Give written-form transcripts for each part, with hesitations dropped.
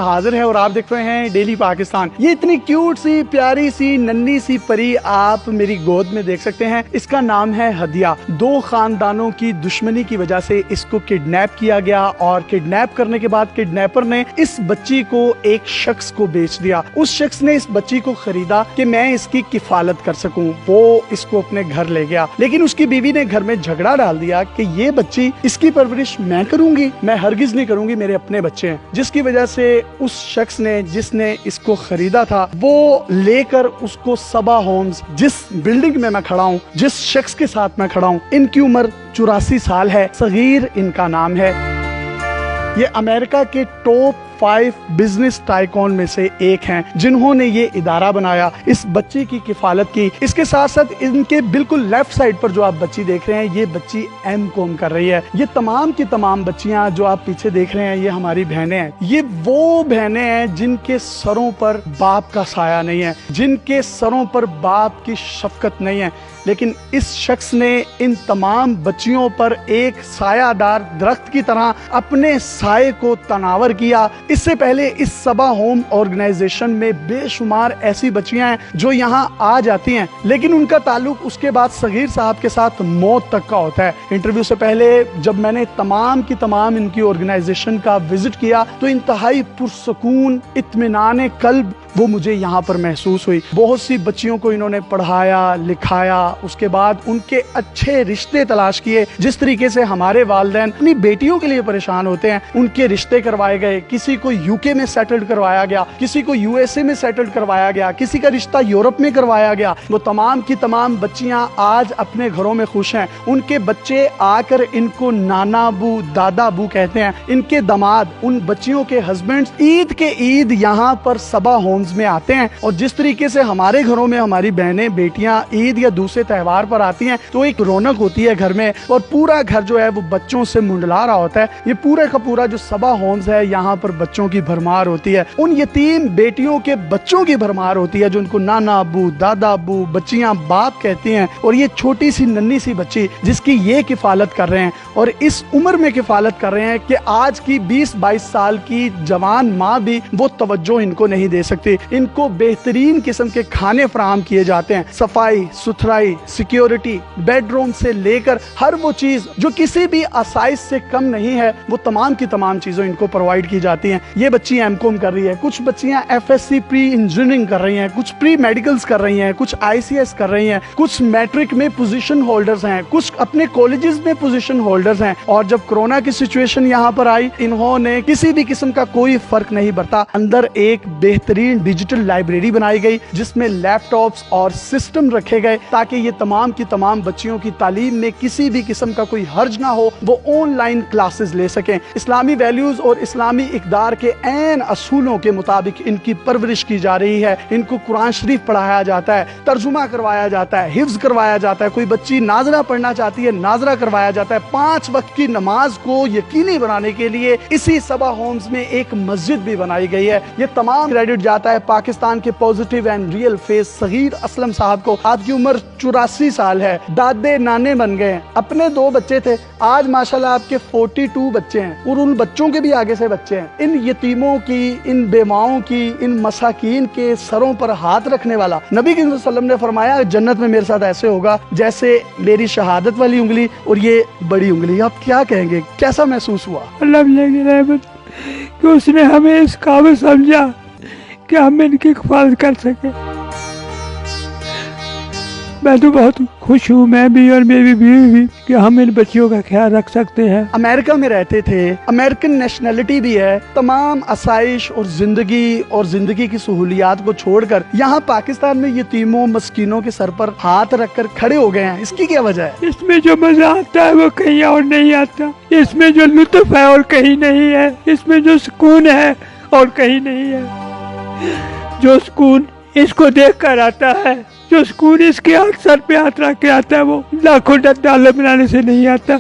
हाजिर है और आप देख रहे हैं डेली पाकिस्तान। ये इतनी क्यूट सी प्यारी सी नन्ही सी परी आप मेरी गोद में देख सकते हैं। इसका नाम है हदिया। दो खानदानों की दुश्मनी की वजह से इसको किडनैप किया गया और किडनैप करने के बाद किडनैपर ने इस बच्ची को एक शख्स को बेच दिया। उस शख्स ने इस बच्ची को खरीदा कि मैं इसकी किफालत कर सकूं। वो इसको अपने घर ले गया, लेकिन उसकी बीवी ने घर में झगड़ा डाल दिया कि ये बच्ची इसकी परवरिश मैं करूंगी, मैं हरगिज नहीं करूंगी, मेरे अपने बच्चे हैं। जिसकी वजह से उस शख्स ने जिसने इसको खरीदा था वो लेकर उसको सबा होम्स, जिस बिल्डिंग में मैं खड़ा हूँ, जिस शख्स के साथ मैं खड़ा हूँ, इनकी उम्र 84 साल है। सगीर इनका नाम है। ये अमेरिका के टॉप 5 बिजनेस टाइकॉन में से एक हैं, जिन्होंने ये इदारा बनाया, इस बच्ची की किफालत की। इसके साथ साथ इनके बिल्कुल लेफ्ट साइड पर जो आप बच्ची देख रहे हैं, ये बच्ची एमकॉम कर रही है। ये तमाम की तमाम बच्चियां जो आप पीछे देख रहे हैं, ये हमारी बहनें हैं। ये वो बहनें हैं जिनके सरों पर बाप का साया नहीं है, जिनके सरों पर बाप की शफकत नहीं है। लेकिन इस शख्स ने इन तमाम बच्चियों पर एक सायादार दरख्त की तरह अपने साये को तनावर किया। इससे पहले इस सबा होम ऑर्गेनाइजेशन में बेशुमार ऐसी बच्चियां हैं जो यहाँ आ जाती हैं, लेकिन उनका ताल्लुक उसके बाद सगीर साहब के साथ मौत तक का होता है। इंटरव्यू से पहले जब मैंने तमाम की तमाम इनकी ऑर्गेनाइजेशन का विजिट किया तो इंतहाई पुरसकून, इत्मीनान कल्ब वो मुझे यहाँ पर महसूस हुई। बहुत सी बच्चियों को इन्होंने पढ़ाया, लिखाया, उसके बाद उनके अच्छे रिश्ते तलाश किए। जिस तरीके से हमारे वालिदैन अपनी बेटियों के लिए परेशान होते हैं, उनके रिश्ते करवाए गए। किसी को यूके में सेटल्ड करवाया गया, किसी को यूएसए में सेटल्ड करवाया गया, किसी का रिश्ता यूरोप में करवाया गया। वो तमाम की तमाम बच्चियां आज अपने घरों में खुश हैं। उनके बच्चे आकर इनको नाना अबू, दादा अबू कहते हैं। इनके दामाद, उन बच्चियों के हस्बैंड्स ईद के ईद यहाँ पर सबा होम्स में आते हैं। और जिस तरीके से हमारे घरों में हमारी बहनें बेटियां ईद या दूसरे त्योहार पर आती हैं तो एक रौनक होती है घर में, और पूरा घर जो है वो बच्चों से मुंडला रहा होता है। ये पूरे का पूरा जो सबा होम्स है, यहाँ पर बच्चों की भरमार होती है। उन यतीम बेटियों के बच्चों की भरमार होती है जो उनको नाना अबू, दादा अबू, बच्चियां बाप कहती हैं। और ये छोटी सी नन्ही सी बच्ची जिसकी ये किफालत कर रहे हैं, और इस उम्र में किफालत कर रहे हैं कि आज की 20-22 साल की जवान माँ भी वो तवज्जो इनको नहीं दे सकती। इनको बेहतरीन किस्म के खाने फराहम किए जाते हैं। सफाई सुथराई, सिक्योरिटी, बेडरूम से लेकर हर वो चीज जो किसी भी आसाइश से कम नहीं है, वो तमाम की तमाम चीजें इनको प्रोवाइड की जाती हैं। ये बच्ची एमकॉम कर रही है, कुछ बच्चियां एफएससी प्री इंजीनियरिंग कर रही हैं, कुछ प्री मेडिकल्स कर रही हैं, कुछ आईसीएस कर रही हैं, कुछ मैट्रिक में पोजीशन होल्डर्स हैं, कुछ अपने कॉलेजेस में पोजीशन होल्डर्स हैं। और जब कोरोना की सिचुएशन यहाँ पर आई, इन्होंने किसी भी किस्म का कोई फर्क नहीं बरता। अंदर एक बेहतरीन डिजिटल लाइब्रेरी बनाई गई जिसमें लैपटॉप्स और सिस्टम रखे गए ताकि ये तमाम की तमाम बच्चियों की तालीम में किसी भी किस्म का कोई हर्ज ना हो, वो ऑनलाइन क्लासेस ले सकें। इस्लामी वैल्यूज और इस्लामी इक़दार के ऐन असूलों के मुताबिक इनकी परवरिश की जा रही है। इनको कुरान शरीफ पढ़ाया जाता है, तर्जुमा करवाया जाता है, हिफ्ज करवाया जाता है। कोई बच्ची नाजरा पढ़ना चाहती है, नाजरा करवाया जाता है। 5 वक्त की नमाज को यकीनी बनाने के लिए इसी सबा होम्स में एक मस्जिद भी बनाई गई है। ये तमाम क्रेडिट जाता है पाकिस्तान के positive and real face Sagir Aslam साहब को। आपकी उम्र 84 साल है, दादे नाने बन गए, अपने 2 बच्चे थे, आज माशाल्लाह आपके 42 बच्चे हैं, और उन बच्चों के भी आगे से बच्चे हैं। इन यतीमों की, इन बेवाओं की, इन मसाकीन के सरों पर हाथ रखने वाला, नबी के वसल्लम ने फरमाया जन्नत में मेरे साथ ऐसे होगा जैसे मेरी शहादत वाली उंगली और ये बड़ी उंगली। आप क्या कहेंगे, कैसा महसूस हुआ? अल्लाह की रहमत कि उसने हमें इस काबिल समझा कि हम इनकी हिफाजत कर सके। मैं तो बहुत खुश हूँ, मैं भी और मेरी बीवी भी, कि हम इन बच्चियों का ख्याल रख सकते हैं। अमेरिका में रहते थे, अमेरिकन नेशनलिटी भी है, तमाम आसाइश और जिंदगी की सहूलियात को छोड़कर यहाँ पाकिस्तान में यतीमों मस्कीनों के सर पर हाथ रखकर खड़े हो गए हैं। इसकी क्या वजह है? इसमें जो मजा आता है वो कहीं और नहीं आता, इसमें जो लुत्फ है और कहीं नहीं है, इसमें जो सुकून है और कहीं नहीं है। जो सुकून इसको देख कर आता है, जो सुकून इसके हाथ सर पे हाथ रख के आता है, वो लाखों डॉलर बनाने से नहीं आता।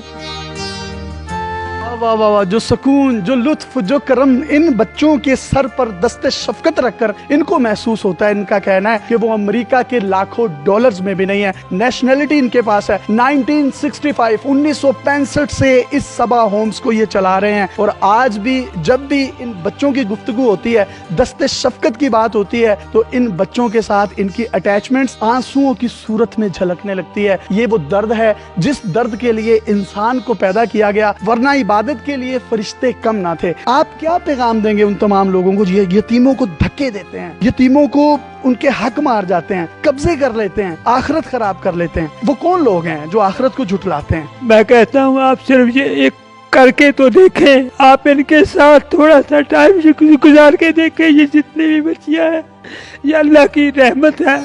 वाह वाह वाह, जो सुकून, जो लुत्फ, जो करम इन बच्चों के सर पर दस्ते शफकत रखकर इनको महसूस होता है। इनका कहना है कि वो अमेरिका के लाखों डॉलर्स में भी नहीं है। नेशनलिटी इनके पास है 1965 1965 से इस सबा होम्स को ये चला रहे हैं। और आज भी जब भी इन बच्चों की गुफ्तगू होती है, दस्ते शफकत की बात होती है, तो इन बच्चों के साथ इनकी अटैचमेंट्स आंसुओं की सूरत में झलकने लगती है। ये वो दर्द है जिस दर्द के लिए इंसान को पैदा किया गया, वरना इबादत के लिए फरिश्ते कम ना थे। आप क्या पैगाम देंगे उन तमाम लोगों को जो यतीमों को धक्के देते हैं, यतीमों को उनके हक मार जाते हैं, कब्जे कर लेते हैं, आखिरत खराब कर लेते हैं? वो कौन लोग हैं जो आखिरत को झुठलाते हैं? मैं कहता हूँ आप सिर्फ ये एक करके तो देखें, आप इनके साथ थोड़ा सा टाइम गुजार के देखें। ये जितनी भी बच्चियां हैं ये अल्लाह की रहमत है।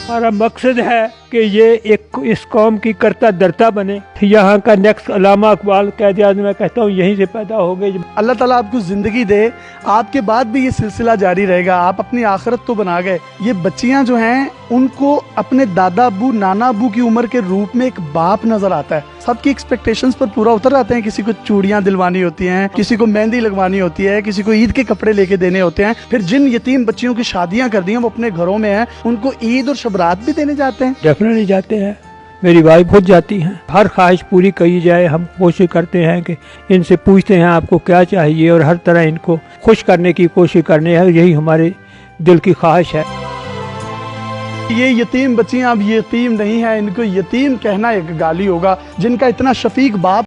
हमारा मकसद है कि ये एक इस कौम की करता धरता बने। यहाँ का नेक्स्ट अल्लामा इकबाल कायद-ए-आज़म, मैं कहता हूँ यहीं से पैदा हो गए। अल्लाह ताला आपको जिंदगी दे, आपके बाद भी ये सिलसिला जारी रहेगा। आप अपनी आखिरत तो बना गए। ये बच्चियां जो हैं उनको अपने दादा अबू नाना अबू की उम्र के रूप में एक बाप नजर आता है। सबकी एक्सपेक्टेशंस पर पूरा उतर आते हैं। किसी को चूड़ियां दिलवानी होती हैं, किसी को मेहंदी लगवानी होती है, किसी को ईद के कपड़े लेके देने होते हैं। फिर जिन यतीम बच्चियों की शादियां कर दी हैं वो अपने घरों में हैं, उनको ईद और शबरात भी देने जाते हैं। डेफिनेटली जाते हैं, मेरी वाइफ खुद जाती हैं। हर ख्वाहिश पूरी की जाए, हम कोशिश करते हैं कि इनसे पूछते हैं आपको क्या चाहिए और हर तरह इनको खुश करने की कोशिश करनी है। यही हमारे दिल की ख्वाहिश है। ये यतीम बच्चियां अब यतीम नहीं है, इनको यतीम कहना एक गाली होगा। जिनका इतना शफीक बाप